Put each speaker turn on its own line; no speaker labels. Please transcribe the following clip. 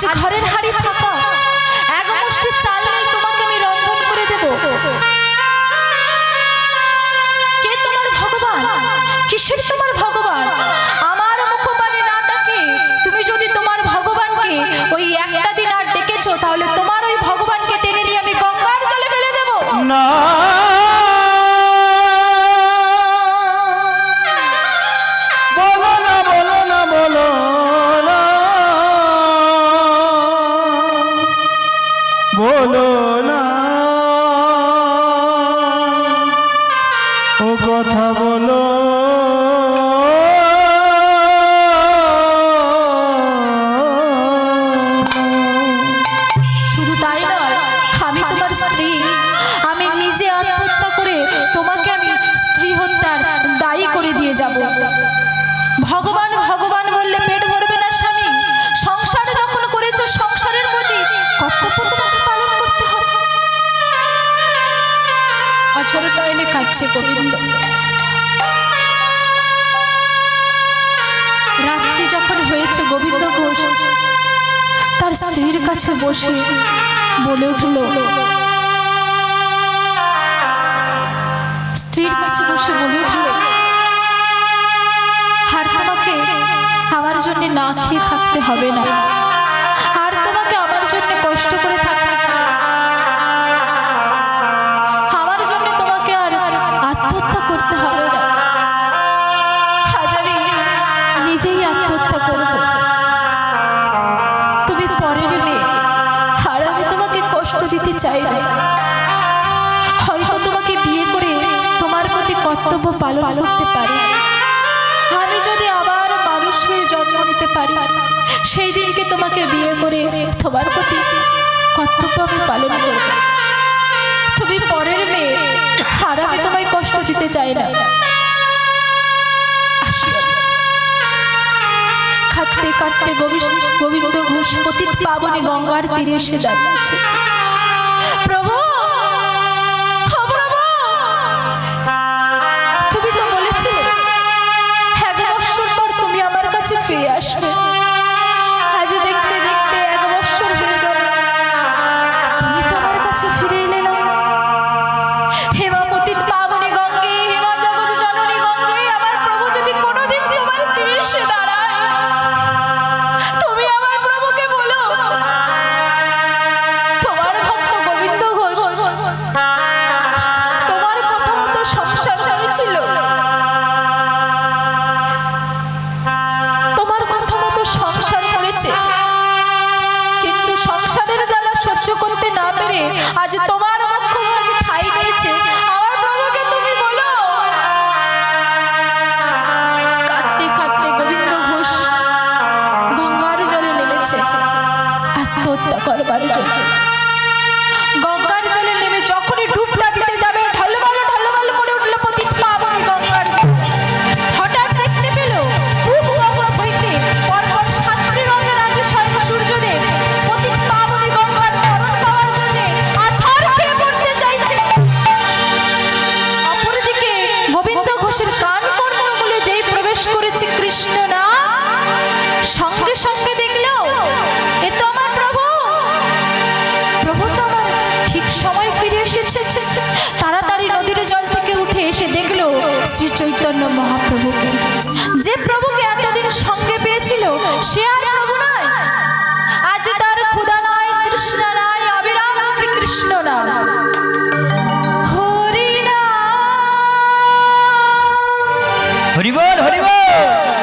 আজ ঘরের হাড়ি ফাঁকা, এক মুষ্টি চাল নেই, তোমাকে আমি রন্ধন করে দেব। কে তোমার ভগবান? কিসের তোমার ভগবান? আমার মুখপানে না তাকে তুমি যদি তোমার ভগবানকে ওই একটা দিন আর ডেকেছো, তাহলে তোমার ওই ভগবানকে টেনে নিয়ে আমি গঙ্গার জলে ফেলে দেব।
না বলো না, বলো না, বলো না, বলো না, ও কথা বলো।
শুধু তাই নয়, আমি তোমার স্ত্রী, আমি নিজে আত্মহত্যা করে তোমাকে আমি স্ত্রী হত্যার দায়ী করে দিয়ে যাব। ভগবান ভগবান বললে পেট ভরবে না স্বামী। সংসার যখন করেছো, সংসারের প্রতি কর্তব্য তোমাকে পালন করতে হবে। অঝরে নয়নে কাঁদছে গোবিন্দ। রাত্রি যখন হয়েছে, গোবিন্দ ঘোষ তার স্ত্রীর কাছে বসে বলে উঠল, স্ত্রীর কাছে বসে বলে উঠল, আর তোমাকে আমার জন্য না খেয়ে থাকতে হবে না, আর তোমাকে আমার জন্য কষ্ট করে থাকতে হবে না। আমার জন্য তোমাকে আর আত্মহত্যা করতে হবে না। আজ আমি নিজেই আত্মহত্যা করব। তুমি পরের মেয়ে, আর আমি তোমাকে কষ্ট দিতে চাই না। হয়তো তোমাকে বিয়ে করে তোমার প্রতি কর্তব্য পালন করতে পারি। আমি যদি আবার মানুষ হয়ে জন্ম নিতে পারি, সেই দিনকে তোমাকে বিয়ে করে তোমার প্রতি কর্তব্য আমি পালন করব। তুমি পরের মেয়ে, আর আমি তোমায় কষ্ট দিতে চাই না। কাঁদতে কাঁদতে গোবিন্দ ঘোষ পতিত পাবনী গঙ্গার তীরে এসে দাঁড়িয়েছে। প্রভু, তুমি তো বলেছিলে 1 বছর পর তুমি আমার কাছে ফিরে আসবে। আজ দেখতে দেখতে 1 বছর হয়ে গেল, তুমি তো আমার কাছে ফিরে এলে না। হেমা পতিত পাবনী গঙ্গে, হেমা জগৎ জননী গঙ্গে, আমার প্রভু যদি কোনোদিন তোমার তীরে এসে দাঁড়ায়, তুমি আমার প্রভুকে বলো, তোমার ভক্ত গোবিন্দ ঘোষ তোমার কথা মতো সংসার হয়েছিল, তোমার কথা মতো সংসার করেছে, কিন্তু সংসারের জ্বালা সহ্য করতে না পেরে আজ তোমার মুখ মাঝে ঠাঁই নিয়েছে। আমার প্রভুকে তুমি বলো। কাঁদতে কাঁদতে গোবিন্দ ঘোষ গঙ্গার জলে নেমেছে আত্মহত্যা করবার জন্য। গঙ্গার জলে নেমে যখনই ডুবটা দিতে যাবে, ঢলমল ঢলমল করে উঠল পতিত পাবনী গঙ্গার জল। হঠাৎ দেখতে পেল খুব গগন হইতে পরপর 7টি রঙের আগে স্বয়ং সূর্যদেব পতিত পাবনী গঙ্গার তরণ পাওয়ার জন্য আছাড় খেয়ে পড়তে চাইছে। অপরদিকে গোবিন্দ ঘোষের কান কর্ণমূলে যেই প্রবেশ করেছে কৃষ্ণ নাম, সঙ্গে সঙ্গে দেখলো এ তো আমার প্রভু। প্রভু তো আমার ঠিক সময় ফিরে এসেছে। তাড়াতাড়ি নদীর জল থেকে উঠে এসে দেখলো শ্রী চৈতন্য মহাপ্রভুকে। যে প্রভুকে এতদিন সঙ্গে পেয়েছিল, সে আর প্রভু নয়। আজ তার ক্ষুধা নাই, তৃষ্ণা নাই, অবিরাম মুখে কৃষ্ণ নাম, হরি নাম।
হরি বল, হরি বল।